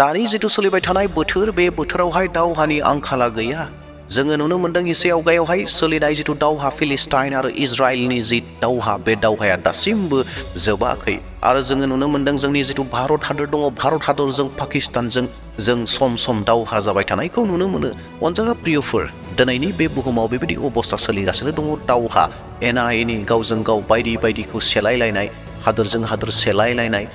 दानि जिथु सोलिबाय थानाय बोथोर बे बोथोरावहाय दावहानि आंखाला गैया जोङो नुनो मोनदों एसे आवगायावहाय सोलिनाय जिथु दावहा फिलिस्टाइन आरो इजराइलनि जि दावहा बे दावहाया दासिमबो जोबाखै आरो जोङो नुनो मोनदों जोंनि जिथु भारत हादर दङ भारत हादरजों पाकिस्तानजों जों सम सम दावहा जाबाय थानायखौ नुनो मोनो अनजाग्रा प्रियफोर दिनैनि बे बुहुमाव बेबायदि अबस्था सोलिगासिनो दङ दावहा एना एनि गावजों गाव बायदि बायदिखौ सेलायलायनाय हादोरजों हादोर सेलायलायनाय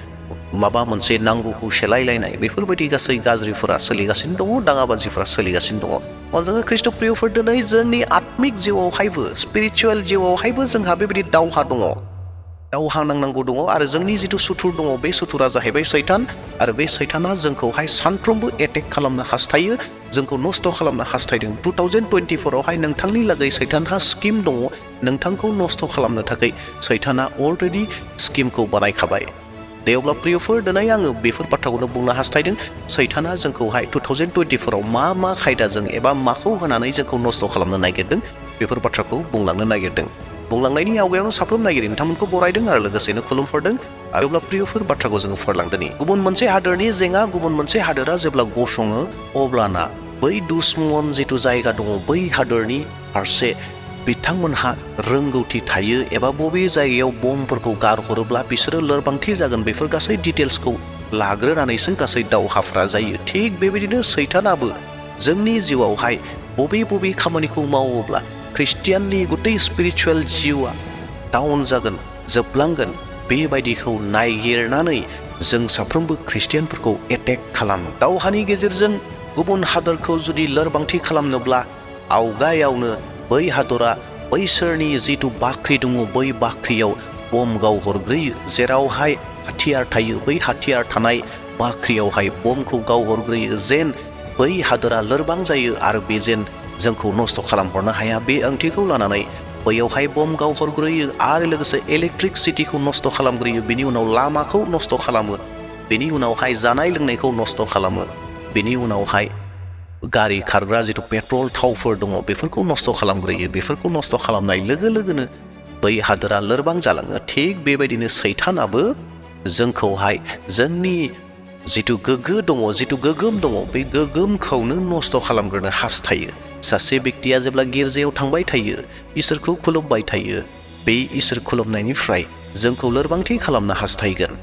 माबा मोनसे नांगौखौ सेलायलायनाय बेफोरबायदि गासै गाज्रिफोरा सोलिगासिनो दङ दाङाबाजिफोरा सोलिगासिनो दङ अनजाग्रा ख्रीष्ट प्रियफोर दिनै जोंनि आत्मिक जिउआवहायबो स्पिरिचुवेल जिउआवहायबो जोंहा बेबायदि दावहा दङ दावहा नांनांगौ दङ आरो जोंनि जिथु सुथुर दङ बे सुथुरा जाहैबाय सैतान आरो बे सैताना जोंखौहाय सानफ्रोमबो एटेक खालामनो हास्थायो जोंखौ नस्थ' खालामनो हास्थायदों 2024आवहाय नोंथांनि लागै सैतानहा स्किम दङ नोंथांखौ नस्थ' खालामनो थाखाय सैताना अलरेडि स्किमखौ बानायखाबाय दे अब्ला प्रियफोर दिनै आङो बेफोर बाथ्राखौनो बुंनो हास्थायदों सैताना जोंखौहाय 2024आव मा खायदाजों एबा माखौ होनानै जोंखौ नस्थ' खालामनो नागिरदों बेफोर बाथ्राखौ बुंलांनो नागिरदों बुंलांनायनि आवगायावनो साफ्रोम नागिरि नोंथांमोनखौ बरायदों आरो लोगोसेनो खुलुमहरदों आरो अब्ला प्रियफोर बाथ्राखौ जोङो फरलांदोनि गुबुन मोनसे हादोरनि जेंना गुबुन मोनसे हादोरा जेब्ला गसङो अब्लाना बै दुश्मन जिथु जायगा दङ बै हादोरनि फारसे बिथांमोनहा रोंगौथि थायो एबा बबे जायगायाव बमफोरखौ गारहरोब्ला बिसोरो लोरबांथि जागोन बेफोर गासै डिटेल्सखौ लाग्रोनानैसो गासै दावहाफ्रा जायो थिग बेबायदिनो सैतानाबो जोंनि जिउआवहाय बबे खामानिखौ मावोब्ला ख्रिस्टियाननि गुतै स्पिरिचुवेल जिउआ डाउन जागोन जोबलांगोन बेबायदिखौ नायगिरनानै जों साफ्रोमबो ख्रिस्टियानफोरखौ एटेक खालामो दावहानि गेजेरजों गुबुन हादरखौ जुदि लोरबांथि खालामनोब्ला आवगायावनो बै हादरा बैसोरनि जिथु बाख्रि दङ बै बाख्रियाव बम गावहरग्रोयो जेरावहाय हाथियार थायो बै हाथियार थानाय बाख्रियावहाय बमखौ गावहरग्रोयो जेन बै हादरा लोरबां जायो आरो बे जेन जोंखौ नस्थ' खालामहरनो हाया बे ओंथिखौ लानानै बैयावहाय बम गावहरग्रोयो आरो लोगोसे इलेक्ट्रिसिटिखौ नस्थ' खालामग्रोयो बेनि उनाव लामाखौ नस्थ' खालामो बेनि उनावहाय जानाय लोंनायखौ नस्थ' खालामो बेनि उनावहाय गारि खारग्रा जिथु पेट्रल थावफोर दङ बेफोरखौ नस्थ' खालामग्रोयो बेफोरखौ नस्थ' खालामनाय लोगो लोगोनो बै हादोरा लोरबां जालाङो थिग बेबायदिनो सैतानाबो जोंखौहाय जोंनि जिथु गोग्गो दङ जिथु गोगोम दङ बे गोगोमखौनो नस्थ' खालामग्रोनो हास्थायो सासे बेक्तिया जेब्ला गिर्जायाव थांबाय थायो इसोरखौ खुलुमबाय थायो बे इसोर खुलुमनायनिफ्राय जोंखौ लोरबांथि खालामनो हास्थायगोन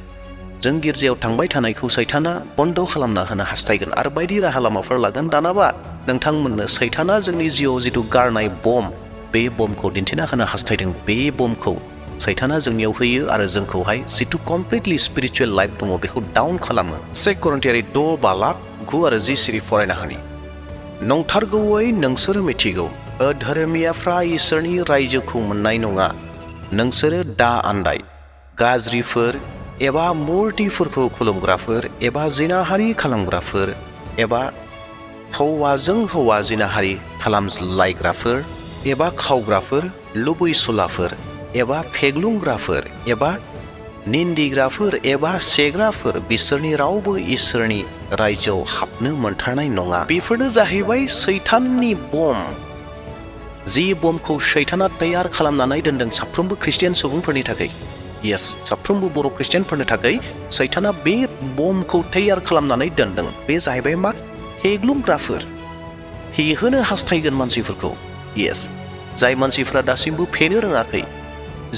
जों गिर्जायाव थांबाय थानायखौ सैताना बन्द' खालामना होनो हास्थायगोन आरो बायदि राहा लामाफोर लागोन दानाबा नोंथांमोननो सैताना जोंनि जिउआव जिथु गारनाय बम बे बमखौ दिन्थिना होनो हास्थायदों बे बमखौ सैताना जोंनियाव होयो आरो जोंखौहाय जिथु कमप्लिटलि स्पिरिचुवेल लाइफ दङ बेखौ डाउन खालामो 2 करिन्थियारि 6:9 आरो 10 सिरि फरायना होनि नंथारगौयै नोंसोर मिथिगौ अधर्मियाफ्रा इसोरनि रायजोखौ मोननाय नङा नोंसोरो दा आन्दाय गाज्रिफोर एबा मुर्तिफोरखौ खुलुमग्राफोर एबा जिनाहारि खालामग्राफोर एबा हौवाजों हौवा जिनाहारि खालामलायग्राफोर एबा खावग्राफोर लुबैसुलाफोर एबा फेग्लुंग्राफोर एबा निन्दिग्राफोर एबा सेग्राफोर बिसोरनि रावबो इसोरनि रायजोआव हाबनो मोनथारनाय नङा बेफोरनो जाहैबाय सैताननि बम जि बमखौ सैताना तैयार खालामनानै दोनदों साफ्रोमबो ख्रिस्टियान सुबुंफोरनि थाखाय यस साफ्रोमबो बर' ख्रिस्टियानफोरनि थाखाय सैताना बे बमखौ तैयार खालामनानै दोनदों बे जाहैबाय मा फेग्लुंग्राफोर हेहोनो हास्थायगोन मानसिफोरखौ यस जाय मानसिफ्रा दासिमबो फेनो रोङाखै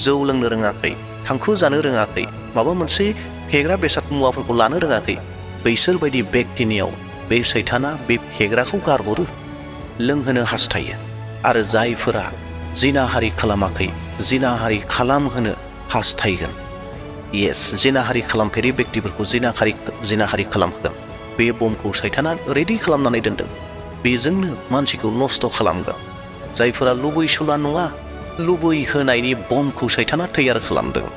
जौ लोंनो रोङाखै थांखु जानो रोङाखै माबा मोनसे फेग्रा बेसाद मुवाफोरखौ लानो रोङाखै बैसोर बायदि बेक्तिनियाव बे सैताना बे फेग्राखौ गारहरो लोंहोनो हास्थायो आरो जायफोरा जिनाहारि खालामाखै जिनाहारि खालामहोनो हास्थायगोन यस जिनाहारि खालामफेरि बेक्तिफोरखौ जिनाहारि खालामहोगोन बे बमखौ सैताना रेडि खालामनानै दोनदों बेजोंनो मानसिखौ नस्थ' खालामगोन जायफोरा लुबैसुला नङा लुबैहोनायनि बमखौ सैताना तैयार खालामदों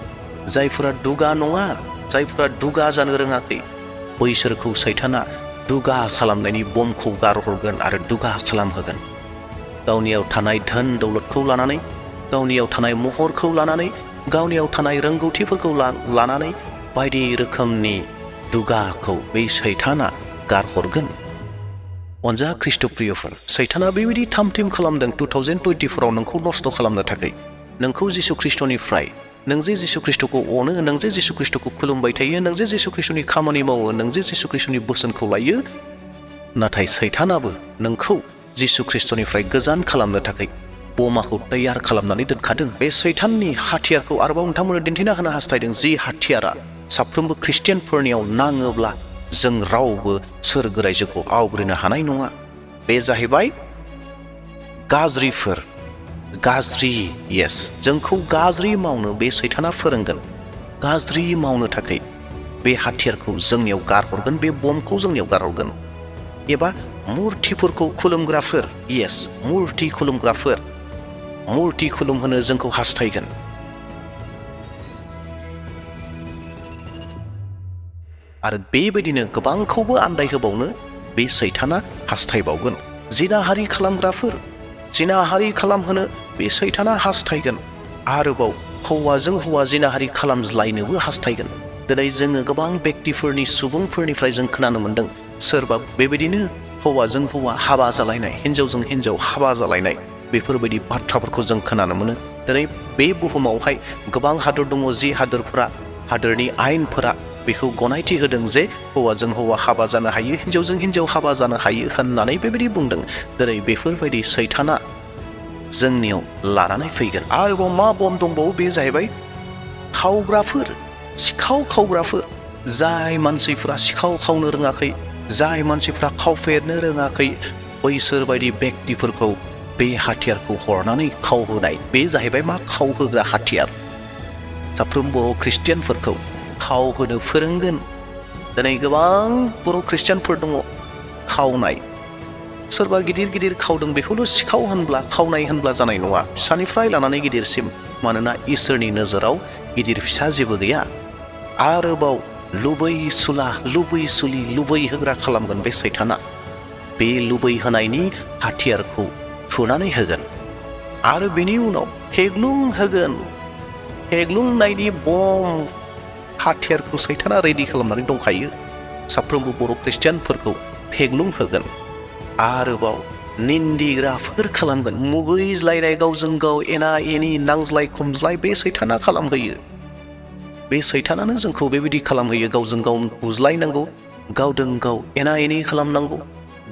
जायफोरा दुगा नङा जायफोरा दुगा जानो रोङाखै बैसोरखौ सैताना दुगा खालामनायनि बमखौ गारहरगोन आरो दुगा खालामहोगोन गावनियाव थानाय धोन दौलतखौ लानानै गावनियाव थानाय महरखौ लानानै गावनियाव थानाय रोंगौथिफोरखौ लानानै बायदि रोखोमनि दुगाखौ बे सैताना गारहरगोन अनजा ख्रिस्ट प्रियफोर सैताना बेबायदि थामथिम खालामदों 2024आव नोंखौ नस्थ' खालामनो थाखाय नोंखौ जिसु ख्रिस्टनिफ्राय नों जे जिसु ख्रिस्टखौ अनो, नों जे जिसु ख्रिस्टखौ खुलुमबाय थायो, नों जे जिसु ख्रिस्टनि खामानि मावो, नों जे जिसु ख्रिस्टनि बोसोनखौ लायो, नाथाय सैतानाबो नोंखौ जिसु ख्रिस्टनिफ्राय गोजान खालामनो थाखाय बमाखौ तैयार खालामनानै दोनखादों। बे सैताननि हाथियारखौ आरोबाव नोंथांमोननो दिन्थिना होनो हास्थायदों, जि हाथियारा साफ्रोमबो ख्रिस्टियानफोरनियाव नाङोब्ला जों रावबो सोरगो रायजोखौ आवग्रिनो हानाय नङा। बे जाहैबाय गाज्रिफोर, गाज्रि, जोंखौ गाज्रि मावनो बे सैताना फोरोंगोन। गाज्रि मावनो थाखाय बे हाथियारखौ जोंनियाव गारहरगोन, बे बमखौ जोंनियाव गारहरगोन। एबा मुर्तिफोरखौ खुलुमग्राफोर, मुर्ति खुलुमहोनो जोंखौ हास्थायगोन। आरो बेबायदिनो गोबांखौबो आन्दायहोबावनो बे सैताना हास्थायबावगोन। जिनाहारि खालामग्राफोर, जिनाहारि खालामहोनो बे सैताना हास्थायगोन। आरोबाव हौवाजों हौवा जिनाहारि खालामज्लायनोबो हास्थायगोन। दिनै जोङो गोबां व्यक्तिफोरनि, सुबुंफोरनिफ्राय जों खोनानो मोन्दों, सोरबा बेबायदिनो हौवाजों हौवा हाबा जालायनाय, हिन्जावजों हिन्जाव हाबा जालायनाय, बेफोरबायदि बाथ्राफोरखौ जों खोनानो मोनो। दिनै बे बुहुमावहाय गोबां हादर दङ, जि हादोरनि आयेनफोरा बेखौ गनायथि होदों जे हौवाजों हौवा हाबा जानो हायो, हिन्जावजों हिन्जाव हाबा जानो हायो होननानै बेबायदि बुंदों। दिनै बेफोरबायदि सैताना जोंनियाव लानानै फैगोन। आरोबाव मा बम दंबावो, बे जाहैबाय खावग्राफोर, सिखाव खावग्राफोर। जाय मानसिफ्रा सिखाव खावनो रोङाखै, जाय मानसिफ्रा खावफेरनो रोङाखै, बैसोरबायदि व्यक्तिफोरखौ बे हाथियारखौ हरनानै खावहोनाय। बे जाहैबाय मा खावहोग्रा हाथियार। साफ्रोम बर' ख्रिस्टियानफोरखौ खावहोनो फोरोंगोन। दिनै गोबां बर' ख्रिस्टियानफोर दङ खावनाय। सोरबा गिदिर गिदिर खावदों, बेखौल' सिखाव होनब्ला, खावनाय होनब्ला जानाय नङा। फिसानिफ्राय लानानै गिदिरसिम, मानोना इसोरनि नोजोराव गिदिर फिसा जेबो गैया। आरोबाव लुबैहोग्रा खालामगोन बे सैताना। बे लुबैहोनायनि हाथियारखौ थुनानै होगोन। आरो बेनि उनाव हेग्लुंनायनि बम हाथियारखौ सैताना रेडि खालामनानै दंखायो। साफ्रोमबो बर' ख्रिस्टियानफोरखौ फेग्लुं होगोन। आरोबाव निन्दिग्राफोर खालामगोन। मुगैज्लायनाय, गावजों गाव एना एनि, नांज्लाय खमज्लाय, बे सैताना खालामहोयो। बे सैतानानो जोंखौ बेबायदि खालामहोयो। गावजों गाव बुज्लायनांगौ, गावजों गाव एना एनि खालामनांगौ,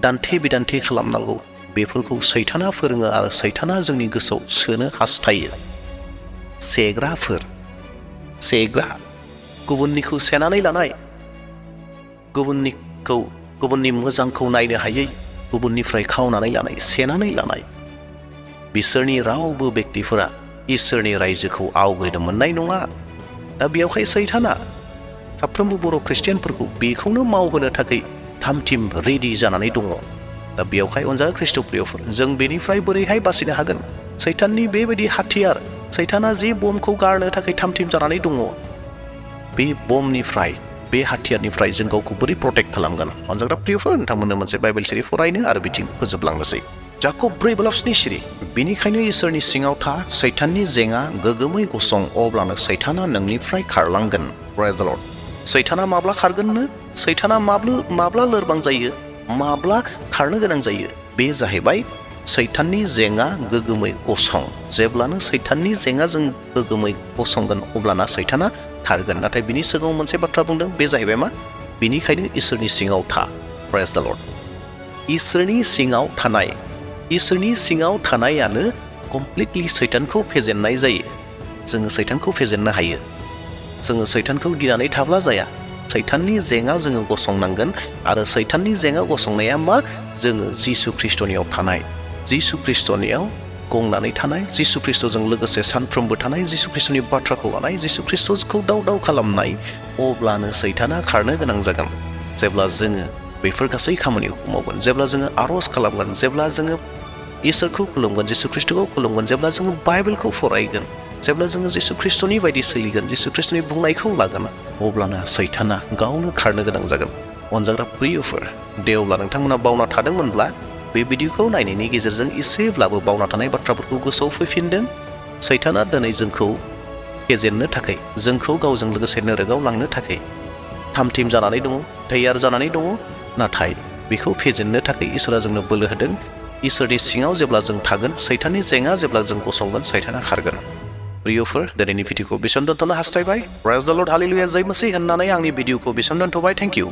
दान्थे बिदान्थे खालामनांगौ, बेफोरखौ सैताना फोरोङो आरो सैताना जोंनि गोसोआव सोनो हास्थायो। सेग्रा, गुबुननिखौ सेनानै लानाय, गुबुननि मोजांखौ नायनो हायै, गुबुननिफ्राय खावनानै लानाय, सेनानै लानाय, बिसोरनि रावबो व्यक्तिफोरा इसोरनि रायजोखौ आवग्रिनो मोननाय नङा। दा बेयावहाय सैताना साफ्रोमबो बर' ख्रिस्टियानफोरखौ बेखौनो मावहोनो थाखाय थामथिम रेडि जानानै दङ। दा बेयावहाय अनजाग्रा ख्रिस्ट' प्रियफोर, जों बेनिफ्राय बोरैहाय बासिनो हागोन? सैताननि बेबायदि हाथियार, सैताना जे बमखौ गारनो थाखाय थामथिम जानानै दङ, बे बमनिफ्राय, बे हाथियारनिफ्राय जों गावखौ बोरै प्रटेक्ट खालामगोन? अनजाग्रा प्रियफोर, नोंथांमोननो मोनसे बाइबेल सिरि फरायनो आरो बिथिं फोजोबलांनोसै। जाकब 4:7 बेनिखायनो इसोरनि सिङाव था, सैताननि जेङा गोगोमै गसं, अब्लानो सैताना नोंनिफ्राय खारलांगोन। प्रेज द लर्ड। सैताना माब्ला खारगोननो? सैताना माब्ला लोरबां जायो, माब्ला खारनो गोनां जायो? बे जाहैबाय सैताननि जेङा गोगोमै गसं। जेब्लानो सैताननि जेङाजों गोगोमै गसंगोन, अब्लाना सैताना खारगोन। नाथाय बिनि सिगाङाव मोनसे बाथ्रा बुंदों, बे जाहैबाय मा? बिनिखायनो इसोरनि सिङाव था। प्रेज द लर्ड। इसोरनि सिङाव थानायानो कमप्लिटलि सैतानखौ फेजेननाय जायो। जोङो सैतानखौ फेजेननो हायो। जोङो सैतानखौ गिनानै थाब्ला जाया। सैताननि जेङा जोङो गसंनांगोन। आरो सैताननि जेङा गसंनाया मा? जोङो जिसु ख्रिस्ट'नियाव थानाय, जिसु ख्रिस्ट'नियाव गंनानै थानाय, जिसु ख्रिस्ट'जों लोगोसे सानफ्रोमबो थानाय, जिसु ख्रिस्ट'नि बाथ्राखौ लानाय, जिसु ख्रिस्ट'खौ दाव खालामनाय, अब्लानो सैताना खारनो गोनां जागोन। जेब्ला जोङो बेफोर गासै खामानिखौ मावगोन, जेब्ला जोङो आर'ज खालामगोन, जेब्ला जोङो इसोरखौ खुलुमगोन, जिसु ख्रिस्ट'खौ खुलुमगोन, जेब्ला जोङो बाइबेलखौ फरायगोन, जेब्ला जोङो जिसु ख्रिस्ट'नि बायदि सोलिगोन, जिसु ख्रिस्ट'नि बुंनायखौ लागोन, अब्लाना सैताना गावनो खारनो गोनां जागोन। अनजाग्रा प्रियफोर, दे अब्ला नोंथांमोना बावना थादोंमोनब्ला बे भिडिअखौ नायनायनि गेजेरजों एसेब्लाबो बावना थानाय बाथ्राफोरखौ गोसोआव फैफिनदों। सैताना दिनै जोंखौ फेजेननो थाखाय, जोंखौ गावजों लोगोसे नोरोगाव लांनो थाखाय थामथिम जानानै दङ, तैयार जानानै दङ। नाथाय बेखौ फेजेननो थाखाय इसोरा जोंनो बोलो होदों। इसोरनि सिङाव जेब्ला जों थागोन, सैताननि जेङा जेब्ला जों गसंगोन, सैताना खारगोन। प्रियफोर दिनैनि भिडिअखौ बेसेबां दोनथ'नो हास्थायबाय। प्रेज द लर्ड हालेलुया जय मसीह होननानै आंनि भिडिअखौ बेसेबां दोनथ'बाय। Thank you.